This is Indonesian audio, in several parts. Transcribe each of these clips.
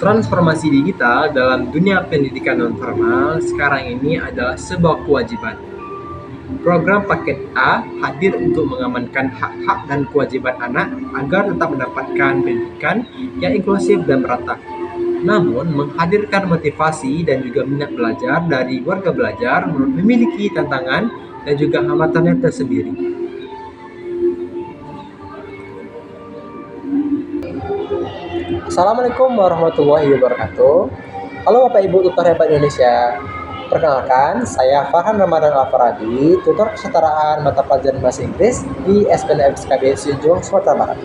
Transformasi digital dalam dunia pendidikan non-formal sekarang ini adalah sebuah kewajiban. Program Paket A hadir untuk mengamankan hak-hak dan kewajiban anak agar tetap mendapatkan pendidikan yang inklusif dan merata. Namun, menghadirkan motivasi dan juga minat belajar dari warga belajar memiliki tantangan dan juga hambatannya tersendiri. Assalamualaikum warahmatullahi wabarakatuh. Halo Bapak Ibu tutor hebat Indonesia. Perkenalkan, saya Farhan Ramadan Al-Farabi, tutor kesetaraan mata pelajaran bahasa Inggris di SPNF SKB Junjung, Sumatera Barat.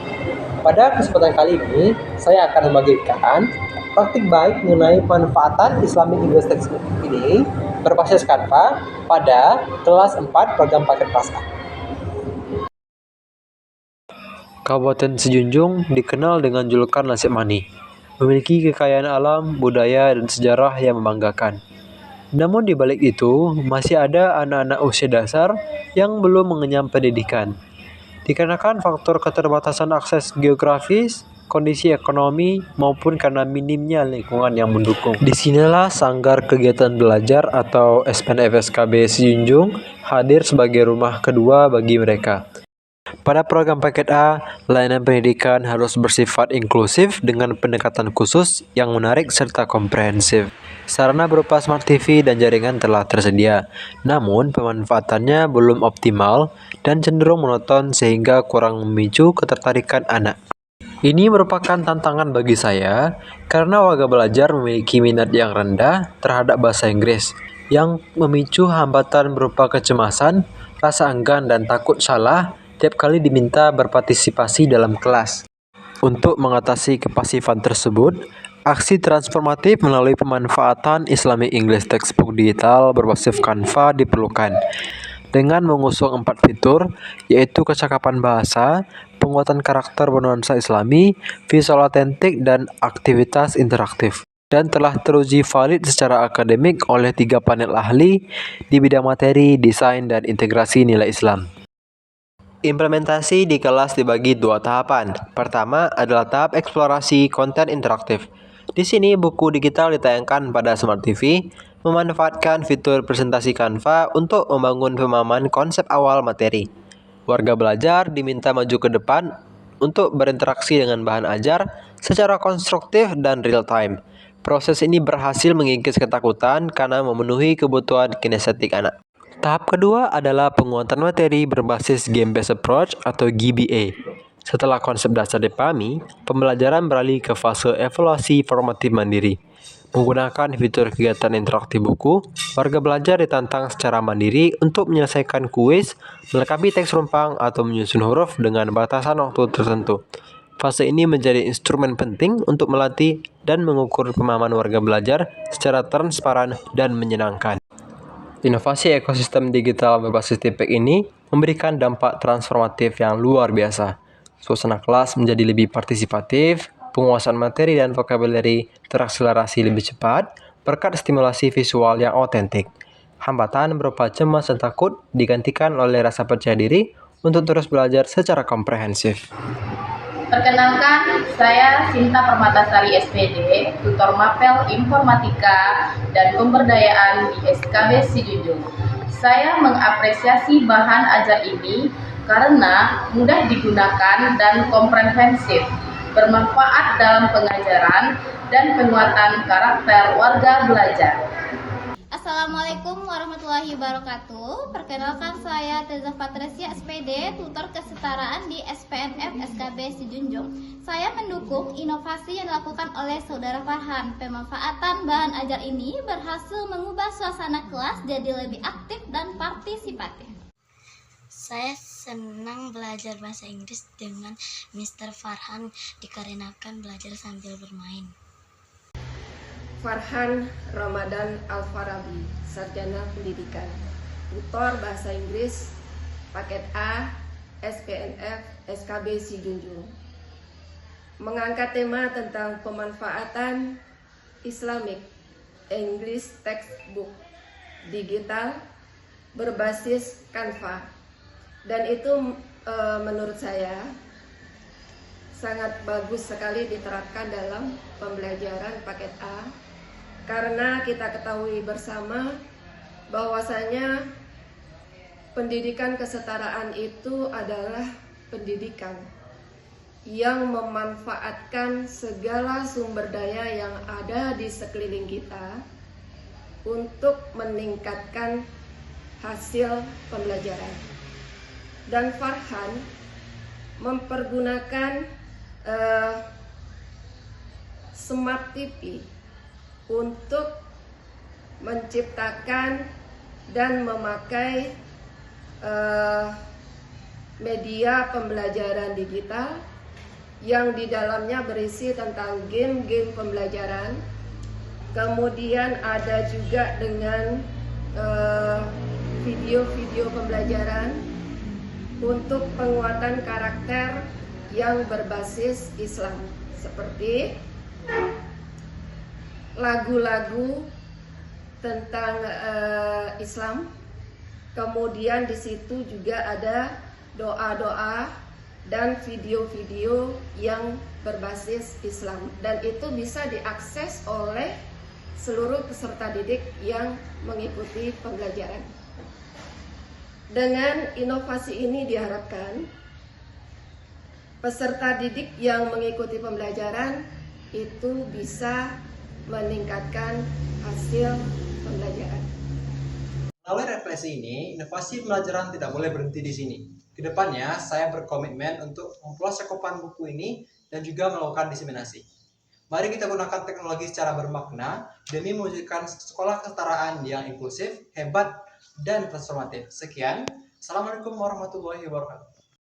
Pada kesempatan kali ini, saya akan membagikan praktik baik mengenai pemanfaatan Islamic English Textbook ini berbasis Canva pada kelas 4 program paket kelas A. Kabupaten Sejunjung dikenal dengan julukan Nasib Mani, memiliki kekayaan alam, budaya, dan sejarah yang membanggakan. Namun di balik itu, masih ada anak-anak usia dasar yang belum mengenyam pendidikan. Dikarenakan faktor keterbatasan akses geografis, kondisi ekonomi, maupun karena minimnya lingkungan yang mendukung. Disinilah Sanggar Kegiatan Belajar atau SPNF SKB Sejunjung hadir sebagai rumah kedua bagi mereka. Pada program paket A, layanan pendidikan harus bersifat inklusif dengan pendekatan khusus yang menarik serta komprehensif. Sarana berupa Smart TV dan jaringan telah tersedia, namun pemanfaatannya belum optimal dan cenderung monoton sehingga kurang memicu ketertarikan anak. Ini merupakan tantangan bagi saya karena warga belajar memiliki minat yang rendah terhadap bahasa Inggris, yang memicu hambatan berupa kecemasan, rasa enggan dan takut salah tiap kali diminta berpartisipasi dalam kelas. Untuk mengatasi kepasifan tersebut, aksi transformatif melalui pemanfaatan Islamic English Textbook digital berbasis Canva diperlukan. Dengan mengusung 4 fitur, yaitu kecakapan bahasa, penguatan karakter bernuansa Islami, visual otentik, dan aktivitas interaktif. Dan telah teruji valid secara akademik oleh 3 panel ahli di bidang materi, desain, dan integrasi nilai Islam. Implementasi di kelas dibagi 2 tahapan. Pertama adalah tahap eksplorasi konten interaktif. Di sini buku digital ditayangkan pada Smart TV, memanfaatkan fitur presentasi Canva untuk membangun pemahaman konsep awal materi. Warga belajar diminta maju ke depan untuk berinteraksi dengan bahan ajar secara konstruktif dan real time. Proses ini berhasil mengikis ketakutan karena memenuhi kebutuhan kinestetik anak. Tahap kedua adalah penguatan materi berbasis Game-Based Approach atau GBA. Setelah konsep dasar dipahami, pembelajaran beralih ke fase evaluasi formatif mandiri. Menggunakan fitur kegiatan interaktif buku, warga belajar ditantang secara mandiri untuk menyelesaikan kuis, melengkapi teks rumpang, atau menyusun huruf dengan batasan waktu tertentu. Fase ini menjadi instrumen penting untuk melatih dan mengukur pemahaman warga belajar secara transparan dan menyenangkan. Inovasi ekosistem digital berbasis TPEC ini memberikan dampak transformatif yang luar biasa. Suasana kelas menjadi lebih partisipatif, penguasaan materi dan vocabulary terakselerasi lebih cepat berkat stimulasi visual yang otentik. Hambatan berupa cemas dan takut digantikan oleh rasa percaya diri untuk terus belajar secara komprehensif. Perkenalkan, saya Sinta Permatasari SPD, tutor Mapel Informatika dan Pemberdayaan di SKB Sejunjung. Saya mengapresiasi bahan ajar ini karena mudah digunakan dan komprehensif, bermanfaat dalam pengajaran dan penguatan karakter warga belajar. Assalamualaikum warahmatullahi wabarakatuh. Perkenalkan saya Teza Patresia SPD, tutor kesetaraan di SPNF SKB Sejunjung. Saya mendukung inovasi yang dilakukan oleh Saudara Farhan. Pemanfaatan bahan ajar ini berhasil mengubah suasana kelas jadi lebih aktif dan partisipatif. Saya senang belajar bahasa Inggris dengan Mr. Farhan dikarenakan belajar sambil bermain. Farhan Ramadan Al-Farabi, Sarjana Pendidikan, tutor Bahasa Inggris, Paket A, SPNF, SKB Sejunjung. Mengangkat tema tentang pemanfaatan Islamic English Textbook digital berbasis Canva. Dan itu menurut saya sangat bagus sekali diterapkan dalam pembelajaran paket A, karena kita ketahui bersama bahwasanya pendidikan kesetaraan itu adalah pendidikan yang memanfaatkan segala sumber daya yang ada di sekeliling kita untuk meningkatkan hasil pembelajaran. Dan Farhan mempergunakan Smart TV untuk menciptakan dan memakai media pembelajaran digital yang di dalamnya berisi tentang game-game pembelajaran. Kemudian ada juga dengan video-video pembelajaran untuk penguatan karakter yang berbasis Islam, seperti lagu-lagu tentang Islam. Kemudian di situ juga ada doa-doa dan video-video yang berbasis Islam, dan itu bisa diakses oleh seluruh peserta didik yang mengikuti pembelajaran. Dengan inovasi ini diharapkan peserta didik yang mengikuti pembelajaran itu bisa meningkatkan hasil pembelajaran. Melalui refleksi ini, inovasi pembelajaran tidak boleh berhenti di sini. Kedepannya, saya berkomitmen untuk memperluas cakupan buku ini dan juga melakukan diseminasi. Mari kita gunakan teknologi secara bermakna demi mewujudkan sekolah kesetaraan yang inklusif, hebat, dan transformatif. Sekian, Assalamualaikum warahmatullahi wabarakatuh.